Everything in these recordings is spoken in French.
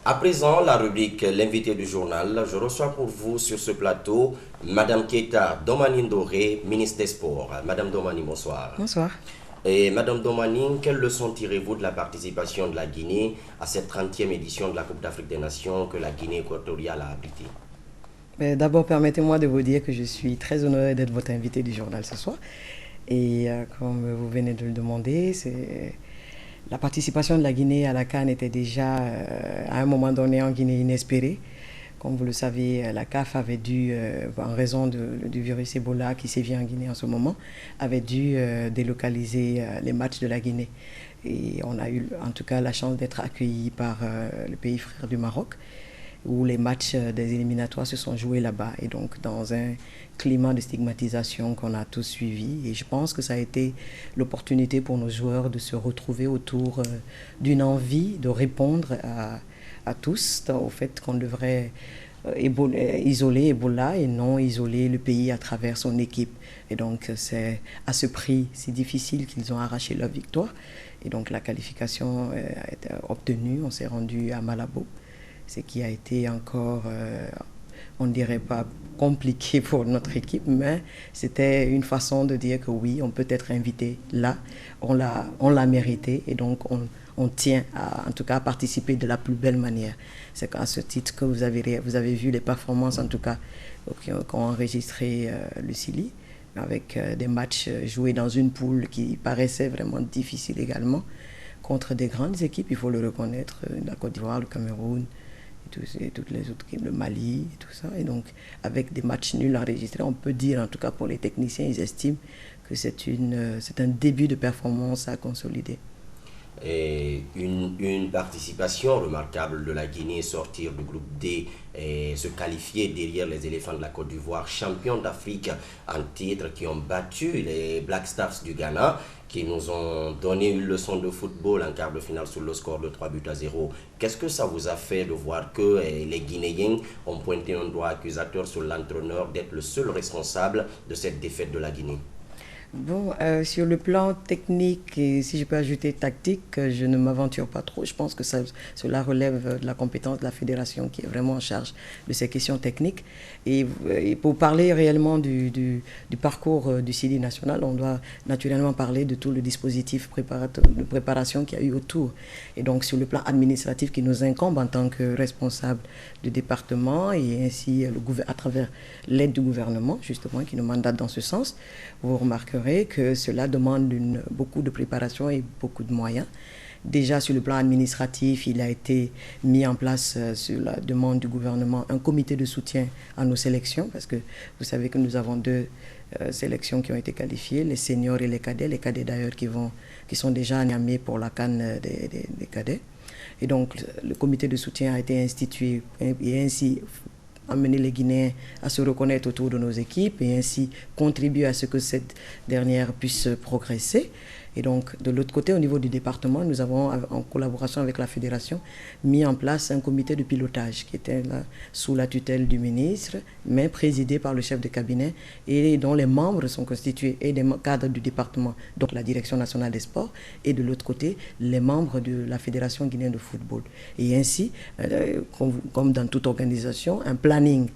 À présent, la rubrique L'invité du journal. Je reçois pour vous sur ce plateau Madame Keita Domani Doré, ministre des Sports. Madame Domani, bonsoir. Bonsoir. Et Madame Domani, quelles leçons tirez-vous de la participation de la Guinée à cette 30e édition de la Coupe d'Afrique des Nations que la Guinée équatoriale a abritée? D'abord, permettez-moi de vous dire que je suis très honorée d'être votre invité du journal ce soir. Et comme vous venez de le demander, la participation de la Guinée à la CAN était déjà à un moment donné en Guinée inespérée. Comme vous le savez, la CAF avait dû, en raison du virus Ebola qui sévit en Guinée en ce moment, avait dû délocaliser les matchs de la Guinée. Et on a eu en tout cas la chance d'être accueillis par le pays frère du Maroc, où les matchs des éliminatoires se sont joués là-bas. Et donc dans un climat de stigmatisation qu'on a tous suivi. Et je pense que ça a été l'opportunité pour nos joueurs de se retrouver autour d'une envie de répondre à tous au fait qu'on devrait isoler Ebola et non isoler le pays à travers son équipe. Et donc c'est à ce prix si difficile qu'ils ont arraché leur victoire. Et donc la qualification a été obtenue. On s'est rendu à Malabo, ce qui a été encore, on ne dirait pas compliqué pour notre équipe, mais c'était une façon de dire que oui, on peut être invité là, on l'a mérité et donc on tient à, en tout cas à participer de la plus belle manière. C'est qu'à ce titre que vous avez vu les performances en tout cas qu'ont enregistré le Chili, avec des matchs joués dans une poule qui paraissait vraiment difficile également, contre des grandes équipes, il faut le reconnaître, la Côte d'Ivoire, le Cameroun, et toutes les autres équipes, le Mali, et tout ça. Et donc, avec des matchs nuls enregistrés, on peut dire, en tout cas pour les techniciens, ils estiment que c'est un début de performance à consolider. Et une participation remarquable de la Guinée, sortir du groupe D et se qualifier derrière les éléphants de la Côte d'Ivoire, champions d'Afrique en titre, qui ont battu les Black Stars du Ghana, qui nous ont donné une leçon de football en quart de finale sur le score de 3-0. Qu'est-ce que ça vous a fait de voir que les Guinéens ont pointé un doigt accusateur sur l'entraîneur d'être le seul responsable de cette défaite de la Guinée? Bon, sur le plan technique et si je peux ajouter tactique, je ne m'aventure pas trop. Je pense que cela relève de la compétence de la fédération qui est vraiment en charge de ces questions techniques. Et pour parler réellement du parcours du CIDI national, on doit naturellement parler de tout le dispositif de préparation qu'il y a eu autour. Et donc sur le plan administratif qui nous incombe en tant que responsable du département et ainsi à travers l'aide du gouvernement justement qui nous mandate dans ce sens, vous remarquerez que cela demande beaucoup de préparation et beaucoup de moyens. Déjà sur le plan administratif, il a été mis en place sur la demande du gouvernement un comité de soutien à nos sélections parce que vous savez que nous avons deux sélections qui ont été qualifiées, les seniors et les cadets d'ailleurs qui sont déjà à Niamey pour la CAN des cadets. Et donc le comité de soutien a été institué et ainsi amener les Guinéens à se reconnaître autour de nos équipes et ainsi contribuer à ce que cette dernière puisse progresser. Et donc, de l'autre côté, au niveau du département, nous avons, en collaboration avec la fédération, mis en place un comité de pilotage qui était là, sous la tutelle du ministre, mais présidé par le chef de cabinet et dont les membres sont constitués et des cadres du département, donc la direction nationale des sports, et de l'autre côté, les membres de la fédération guinéenne de football. Et ainsi, comme dans toute organisation, un planning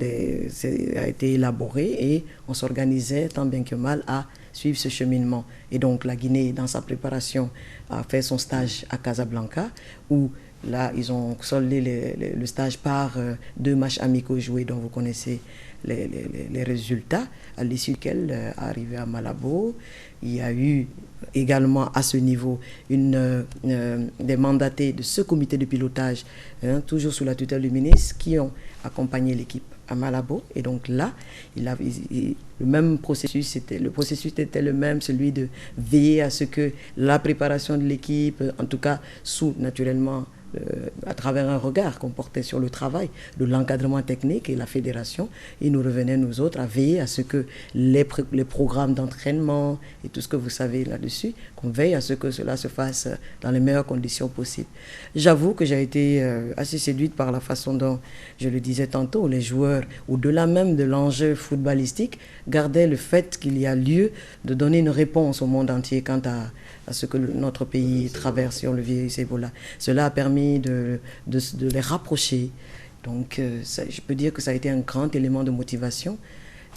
a été élaboré et on s'organisait tant bien que mal à suivre ce cheminement. Et donc la Guinée, dans sa préparation, a fait son stage à Casablanca, où là, ils ont soldé le stage par 2 matchs amicaux joués dont vous connaissez les résultats, à l'issue duquel, arrivé à Malabo, il y a eu également à ce niveau des mandatés de ce comité de pilotage, toujours sous la tutelle du ministre, qui ont accompagné l'équipe à Malabo. Et donc là, le processus était le même, celui de veiller à ce que la préparation de l'équipe, en tout cas sous naturellement à travers un regard qu'on portait sur le travail de l'encadrement technique et la fédération, et nous revenait, nous autres, à veiller à ce que les programmes d'entraînement et tout ce que vous savez là-dessus, qu'on veille à ce que cela se fasse dans les meilleures conditions possibles. J'avoue que j'ai été assez séduite par la façon dont, je le disais tantôt, les joueurs, au-delà même de l'enjeu footballistique, gardaient le fait qu'il y a lieu de donner une réponse au monde entier quant à ce que notre pays traverse sur le virus Ebola. Cela a permis de les rapprocher. Donc, je peux dire que ça a été un grand élément de motivation.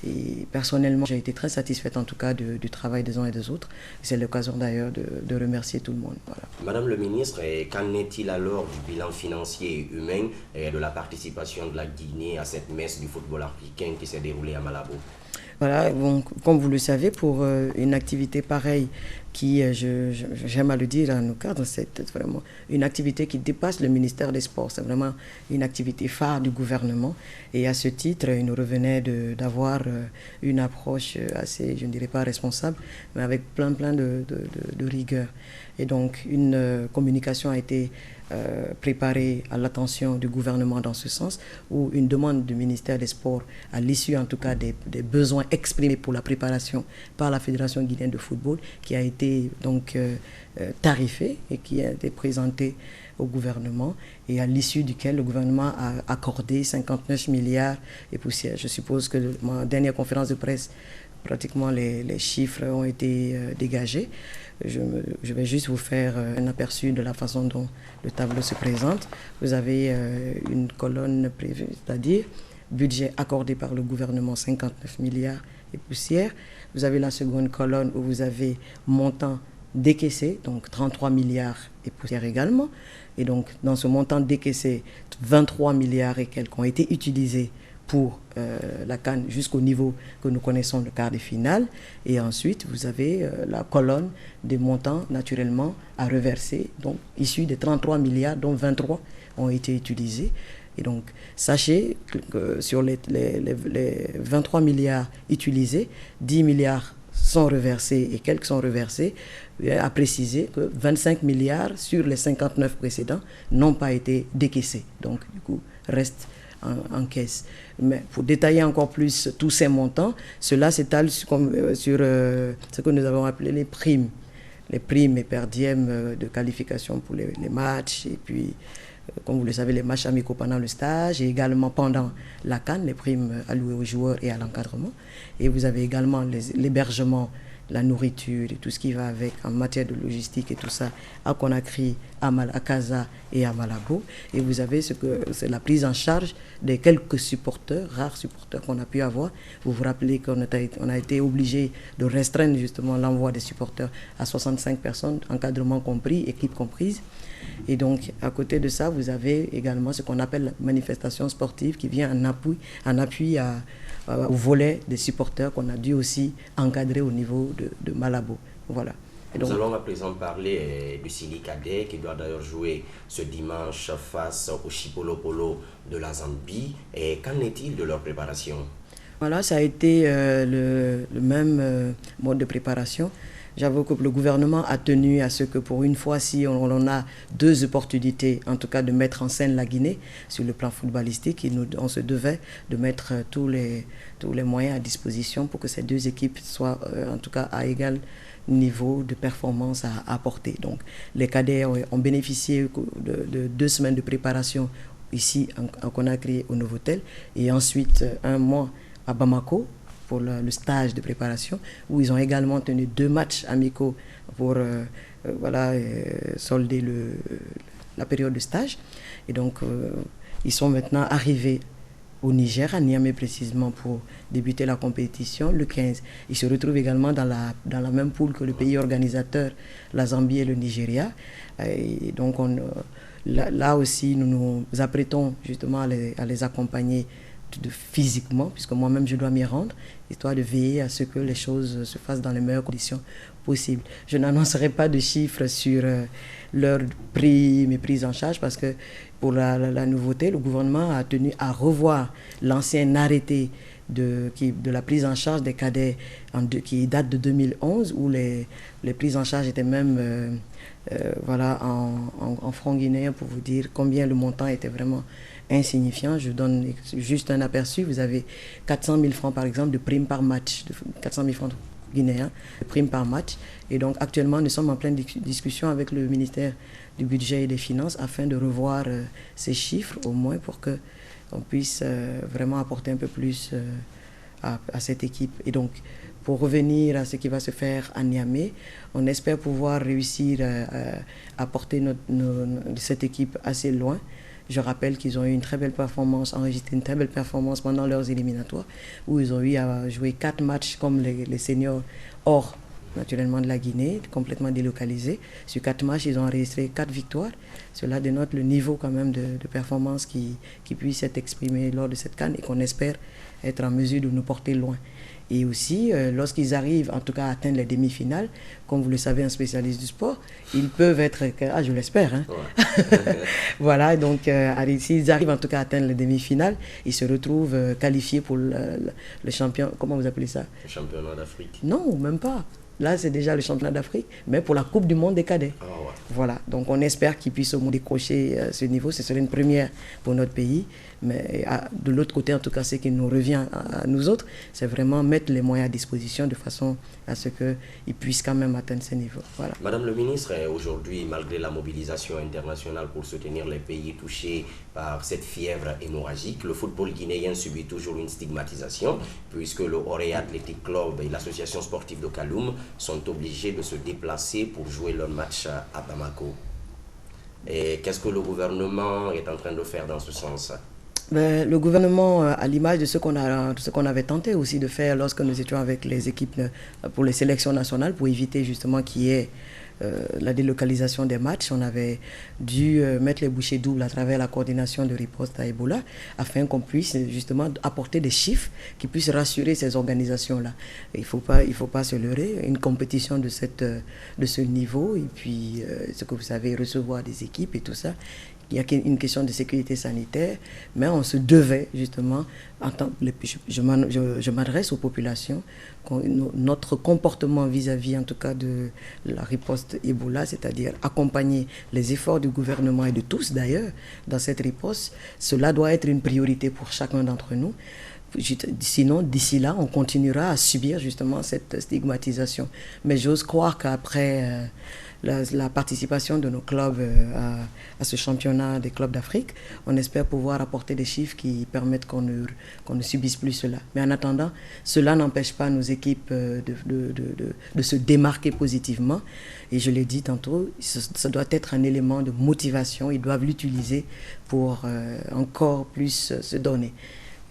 Et personnellement, j'ai été très satisfaite en tout cas du travail des uns et des autres. C'est l'occasion d'ailleurs de remercier tout le monde. Voilà. Madame le ministre, qu'en est-il alors du bilan financier et humain et de la participation de la Guinée à cette messe du football africain qui s'est déroulée à Malabo? Voilà, bon, comme vous le savez, pour une activité pareille qui, j'aime à le dire à nos cadres, c'est vraiment une activité qui dépasse le ministère des Sports. C'est vraiment une activité phare du gouvernement. Et à ce titre, il nous revenait d'avoir une approche assez, je ne dirais pas responsable, mais avec plein de rigueur. Et donc, une communication a été préparée à l'attention du gouvernement dans ce sens, où une demande du ministère des Sports, à l'issue en tout cas des besoins exprimés pour la préparation par la Fédération guinéenne de football, qui a été donc tarifée et qui a été présentée au gouvernement, et à l'issue duquel le gouvernement a accordé 59 milliards et poussière. Je suppose que ma dernière conférence de presse, pratiquement les chiffres ont été dégagés. Je vais juste vous faire un aperçu de la façon dont le tableau se présente. Vous avez une colonne prévue, c'est-à-dire budget accordé par le gouvernement, 59 milliards et poussière. Vous avez la seconde colonne où vous avez montant décaissé, donc 33 milliards et poussière également. Et donc, dans ce montant décaissé, 23 milliards et quelques ont été utilisés pour la CAN jusqu'au niveau que nous connaissons, le quart de finale. Et ensuite, vous avez la colonne des montants naturellement à reverser, donc issus des 33 milliards, dont 23 ont été utilisés. Et donc, sachez que sur les 23 milliards utilisés, 10 milliards sont reversés et quelques sont reversés, à préciser que 25 milliards sur les 59 précédents n'ont pas été décaissés. Donc, du coup, reste en caisse. Mais pour détailler encore plus tous ces montants, cela s'étale sur ce que nous avons appelé les primes et perdièmes de qualification pour les matchs, et puis, comme vous le savez, les matchs amicaux pendant le stage, et également pendant la CAN, les primes allouées aux joueurs et à l'encadrement. Et vous avez également l'hébergement, la nourriture et tout ce qui va avec en matière de logistique et tout ça à Conakry, à Casa et à Malabo. Et vous avez c'est la prise en charge des quelques supporters, rares supporters qu'on a pu avoir. Vous vous rappelez qu'on a été obligé de restreindre justement l'envoi des supporters à 65 personnes, encadrement compris, équipe comprise. Et donc, à côté de ça, vous avez également ce qu'on appelle la manifestation sportive qui vient en appui au volet des supporters qu'on a dû aussi encadrer au niveau de Malabo. Voilà. Et donc, nous allons à présent parler du Sili Cadet qui doit d'ailleurs jouer ce dimanche face au Chipolopolo de la Zambie. Et qu'en est-il de leur préparation? Voilà, ça a été le même mode de préparation. J'avoue que le gouvernement a tenu à ce que pour une fois, si on a deux opportunités, en tout cas de mettre en scène la Guinée sur le plan footballistique, on se devait de mettre tous les moyens à disposition pour que ces deux équipes soient en tout cas à égal niveau de performance à apporter. Donc les cadets ont bénéficié de 2 semaines de préparation ici en Conakry au Novotel, et ensuite un mois à Bamako pour le stage de préparation, où ils ont également tenu 2 matchs amicaux pour solder la période de stage. Et donc, ils sont maintenant arrivés au Niger, à Niamey précisément, pour débuter la compétition le 15. Ils se retrouvent également dans la même poule que le pays organisateur, la Zambie et le Nigeria. Et donc, là aussi, nous nous apprêtons justement à les accompagner physiquement, puisque moi-même je dois m'y rendre, histoire de veiller à ce que les choses se fassent dans les meilleures conditions possibles. Je n'annoncerai pas de chiffres sur leur prix, mes prises en charge, parce que pour la nouveauté, le gouvernement a tenu à revoir l'ancien arrêté de la prise en charge des cadets qui date de 2011, où les prises en charge étaient même voilà, en francs guinéens, pour vous dire combien le montant était vraiment insignifiant. Je donne juste un aperçu. Vous avez 400 000 francs, par exemple, de primes par match, 400 000 francs guinéens de primes par match. Et donc, actuellement, nous sommes en pleine discussion avec le ministère du Budget et des Finances afin de revoir ces chiffres, au moins pour qu'on puisse vraiment apporter un peu plus à cette équipe. Et donc, pour revenir à ce qui va se faire à Niamey, on espère pouvoir réussir à porter cette équipe assez loin. Je rappelle qu'ils ont eu une très belle performance, enregistré une très belle performance pendant leurs éliminatoires, où ils ont eu à jouer 4 matchs comme les seniors hors, naturellement, de la Guinée, complètement délocalisés. Sur 4 matchs, ils ont enregistré 4 victoires. Cela dénote le niveau quand même de performance qui puisse être exprimé lors de cette CAN et qu'on espère être en mesure de nous porter loin. Et aussi, lorsqu'ils arrivent, en tout cas, à atteindre les demi-finales, comme vous le savez, un spécialiste du sport, ils peuvent être... Ah, je l'espère, hein. Ouais. Voilà, donc, s'ils arrivent, en tout cas, à atteindre les demi-finales, ils se retrouvent qualifiés pour le champion... Comment vous appelez ça? Le championnat d'Afrique. Non, même pas. Là, c'est déjà le championnat d'Afrique, mais pour la Coupe du Monde des cadets. Ah, ouais. Voilà, donc on espère qu'ils puissent au moins décrocher ce niveau. Ce serait une première pour notre pays. Mais de l'autre côté, en tout cas, ce qui nous revient à nous autres, c'est vraiment mettre les moyens à disposition de façon à ce qu'ils puissent quand même atteindre ce niveau. Voilà. Madame le ministre, aujourd'hui, malgré la mobilisation internationale pour soutenir les pays touchés par cette fièvre hémorragique, le football guinéen subit toujours une stigmatisation, puisque le Oré Athletic Club et l'association sportive de Kaloum sont obligés de se déplacer pour jouer leur match à Bamako. Et qu'est-ce que le gouvernement est en train de faire dans ce sens? Le gouvernement, à l'image de ce qu'on avait tenté aussi de faire lorsque nous étions avec les équipes pour les sélections nationales, pour éviter justement qu'il y ait la délocalisation des matchs, on avait dû mettre les bouchées doubles à travers la coordination de riposte à Ebola, afin qu'on puisse justement apporter des chiffres qui puissent rassurer ces organisations-là. Il faut pas se leurrer, une compétition de ce niveau, et puis ce que vous savez, recevoir des équipes et tout ça. Il y a une question de sécurité sanitaire, mais on se devait justement, je m'adresse aux populations, notre comportement vis-à-vis en tout cas de la riposte Ebola, c'est-à-dire accompagner les efforts du gouvernement et de tous d'ailleurs dans cette riposte, cela doit être une priorité pour chacun d'entre nous. Sinon, d'ici là, on continuera à subir justement cette stigmatisation. Mais j'ose croire qu'après la participation de nos clubs à ce championnat des clubs d'Afrique, on espère pouvoir apporter des chiffres qui permettent qu'on ne subisse plus cela. Mais en attendant, cela n'empêche pas nos équipes de se démarquer positivement. Et je l'ai dit tantôt, ça doit être un élément de motivation. Ils doivent l'utiliser pour encore plus se donner.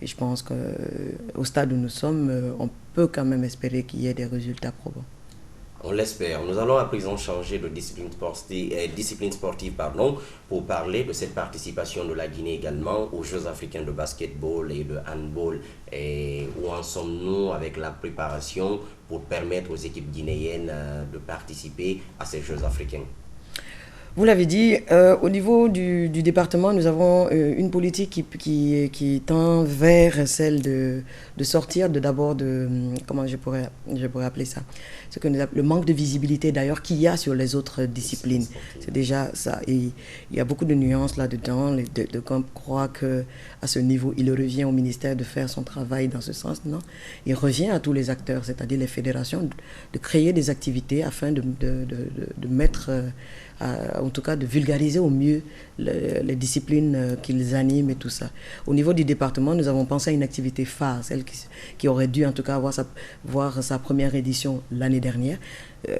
Et je pense qu'au stade où nous sommes, on peut quand même espérer qu'il y ait des résultats probants. On l'espère. Nous allons à présent changer de discipline sportive pour parler de cette participation de la Guinée également aux Jeux africains de basketball et de handball. Et où en sommes-nous avec la préparation pour permettre aux équipes guinéennes de participer à ces Jeux africains? Vous l'avez dit, au niveau du département, nous avons une politique qui tend vers celle de sortir d'abord comment je pourrais appeler ça, ce que nous appelons le manque de visibilité d'ailleurs qu'il y a sur les autres disciplines. C'est déjà ça. Et il y a beaucoup de nuances là-dedans. De croire qu'à ce niveau, il revient au ministère de faire son travail dans ce sens. Non, il revient à tous les acteurs, c'est-à-dire les fédérations, de créer des activités afin de mettre... en tout cas de vulgariser au mieux les disciplines qu'ils animent et tout ça. Au niveau du département, nous avons pensé à une activité phare, celle qui aurait dû en tout cas voir sa première édition l'année dernière,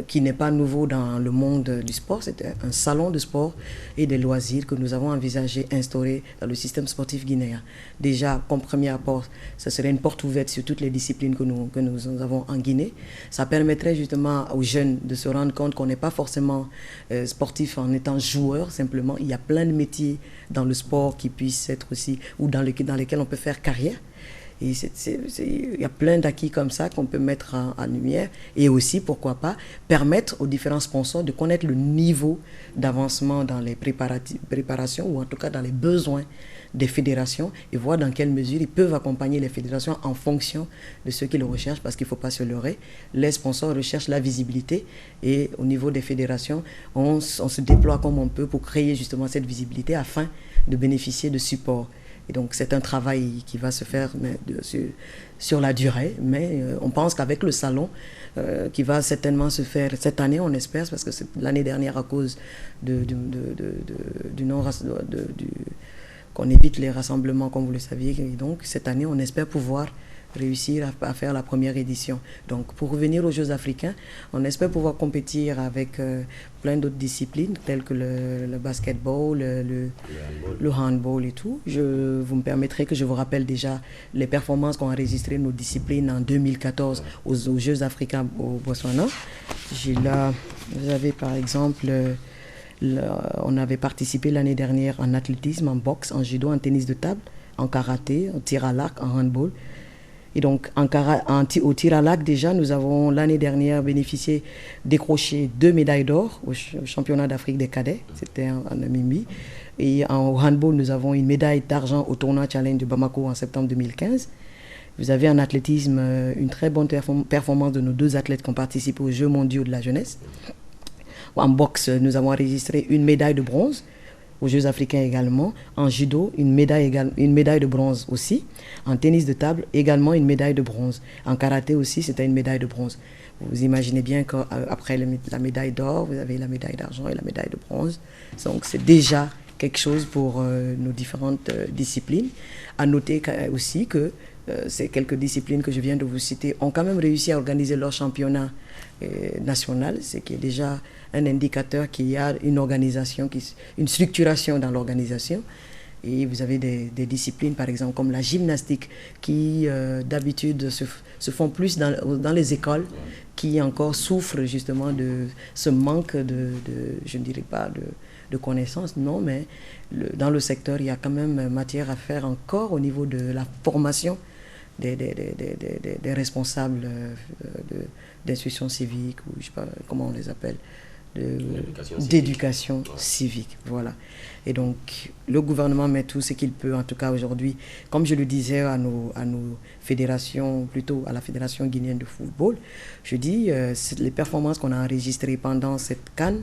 qui n'est pas nouveau dans le monde du sport. C'était un salon de sport et des loisirs que nous avons envisagé instaurer dans le système sportif guinéen. Déjà, comme premier apport, ce serait une porte ouverte sur toutes les disciplines que nous avons en Guinée. Ça permettrait justement aux jeunes de se rendre compte qu'on n'est pas forcément sportif en étant joueur simplement. Il y a plein de métiers dans le sport qui puissent être aussi, ou dans lesquels on peut faire carrière. Et il y a plein d'acquis comme ça qu'on peut mettre en lumière. Et aussi, pourquoi pas, permettre aux différents sponsors de connaître le niveau d'avancement dans les préparations ou en tout cas dans les besoins des fédérations et voir dans quelle mesure ils peuvent accompagner les fédérations en fonction de ce qu'ils recherchent, parce qu'il ne faut pas se leurrer. Les sponsors recherchent la visibilité et au niveau des fédérations, on se déploie comme on peut pour créer justement cette visibilité afin de bénéficier de support. Et donc c'est un travail qui va se faire sur la durée, mais on pense qu'avec le salon qui va certainement se faire cette année, on espère, parce que l'année dernière à cause qu'on évite les rassemblements comme vous le saviez, et donc cette année on espère pouvoir réussir à faire la première édition. Donc pour revenir aux Jeux africains, on espère pouvoir compétir avec plein d'autres disciplines telles que le basketball, le handball et tout. Vous me permettrez que je vous rappelle déjà les performances qu'ont enregistrées nos disciplines en 2014 aux Jeux africains au Botswana. Là, vous avez par exemple, on avait participé l'année dernière en athlétisme, en boxe, en judo, en tennis de table, en karaté, en tir à l'arc, en handball. Et donc, au tir à l'arc, déjà, nous avons l'année dernière décroché 2 médailles d'or au championnat d'Afrique des cadets. C'était en Namibie. Et au handball, nous avons une médaille d'argent au tournoi Challenge de Bamako en septembre 2015. Vous avez en athlétisme une très bonne performance de nos 2 athlètes qui ont participé aux Jeux mondiaux de la jeunesse. En boxe, nous avons enregistré une médaille de bronze aux Jeux africains également. En judo, une médaille de bronze aussi. En tennis de table, également une médaille de bronze. En karaté aussi, c'était une médaille de bronze. Vous imaginez bien qu'après la médaille d'or, vous avez la médaille d'argent et la médaille de bronze. Donc c'est déjà quelque chose pour nos différentes disciplines. À noter aussi que ces quelques disciplines que je viens de vous citer ont quand même réussi à organiser leur championnat national, ce qui est déjà un indicateur qu'il y a une organisation, une structuration dans l'organisation. Et vous avez des disciplines, par exemple, comme la gymnastique, qui d'habitude se font plus dans les écoles, qui encore souffrent justement de ce manque je ne dirais pas de connaissances, non, mais dans le secteur, il y a quand même matière à faire encore au niveau de la formation des responsables d'instruction civique, ou je ne sais pas comment on les appelle, d'éducation civique. Voilà. Et donc, le gouvernement met tout ce qu'il peut, en tout cas aujourd'hui, comme je le disais à nos fédérations, plutôt à la Fédération guinéenne de football, je dis, les performances qu'on a enregistrées pendant cette CAN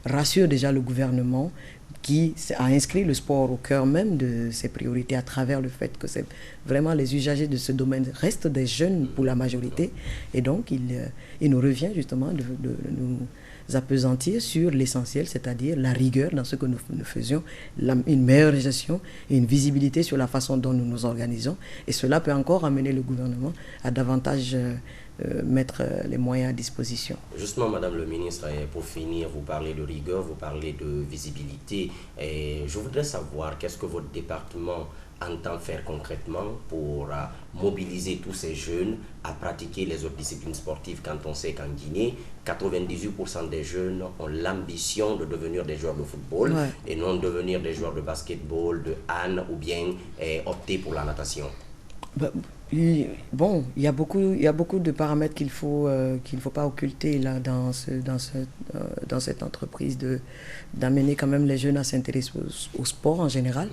rassurent déjà le gouvernement qui a inscrit le sport au cœur même de ses priorités à travers le fait que c'est vraiment les usagers de ce domaine restent des jeunes pour la majorité. Et donc, il nous revient justement de nous appesantir sur l'essentiel, c'est-à-dire la rigueur dans ce que nous faisions, une meilleure gestion et une visibilité sur la façon dont nous nous organisons. Et cela peut encore amener le gouvernement à davantage mettre les moyens à disposition. Justement, Madame le ministre, pour finir, vous parlez de rigueur, vous parlez de visibilité. Et je voudrais savoir qu'est-ce que votre département entend faire concrètement pour mobiliser tous ces jeunes à pratiquer les autres disciplines sportives, quand on sait qu'en Guinée, 98% des jeunes ont l'ambition de devenir des joueurs de football et non devenir des joueurs de basketball, de hand ou bien opter pour la natation. Bon, il y a beaucoup de paramètres qu'il ne faut pas occulter là, dans cette entreprise d'amener quand même les jeunes à s'intéresser au sport en général.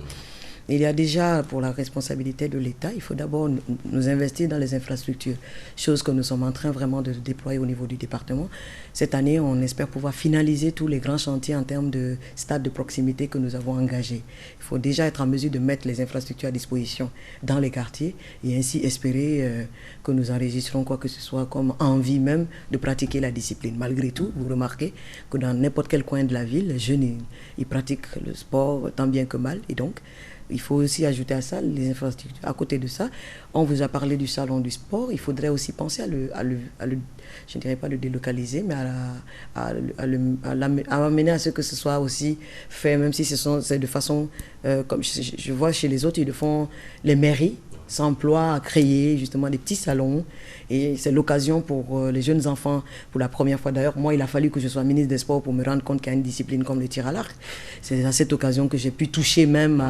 Il y a déjà, pour la responsabilité de l'État, il faut d'abord nous investir dans les infrastructures, chose que nous sommes en train vraiment de déployer au niveau du département. Cette année, on espère pouvoir finaliser tous les grands chantiers en termes de stades de proximité que nous avons engagés. Il faut déjà être en mesure de mettre les infrastructures à disposition dans les quartiers et ainsi espérer que nous enregistrons quoi que ce soit comme envie même de pratiquer la discipline. Malgré tout, vous remarquez que dans n'importe quel coin de la ville, les jeunes ils pratiquent le sport tant bien que mal, et donc il faut aussi ajouter à ça les infrastructures. À côté de ça, on vous a parlé du salon du sport. Il faudrait aussi penser à je ne dirais pas le délocaliser, mais à amener à ce que ce soit aussi fait, même si c'est de façon, comme je vois chez les autres, ils le font, les mairies s'emploie à créer justement des petits salons. Et c'est l'occasion pour les jeunes enfants, pour la première fois d'ailleurs. Moi, il a fallu que je sois ministre des Sports pour me rendre compte qu'il y a une discipline comme le tir à l'arc. C'est à cette occasion que j'ai pu toucher même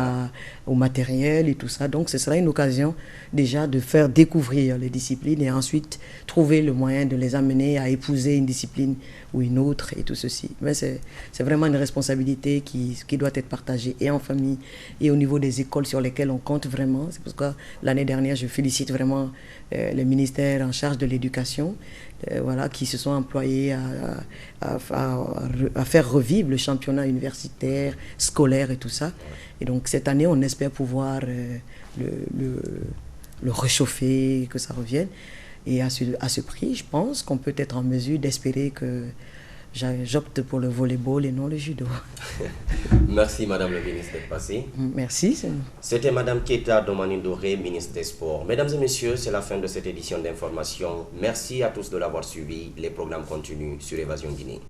au matériel et tout ça. Donc ce sera une occasion déjà de faire découvrir les disciplines et ensuite trouver le moyen de les amener à épouser une discipline ou une autre et tout ceci. Mais c'est vraiment une responsabilité qui doit être partagée et en famille et au niveau des écoles sur lesquelles on compte vraiment. C'est pourquoi l'année dernière, je félicite vraiment les ministères en charge de l'éducation, voilà, qui se sont employés à faire revivre le championnat universitaire, scolaire et tout ça. Et donc cette année, on espère pouvoir le réchauffer, que ça revienne. Et à ce prix, je pense qu'on peut être en mesure d'espérer que j'opte pour le volleyball et non le judo. Merci Madame le ministre d'être passée. Merci. C'était Madame Keita Domani-Doré, ministre des Sports. Mesdames et messieurs, c'est la fin de cette édition d'information. Merci à tous de l'avoir suivi. Les programmes continuent sur Évasion Guinée.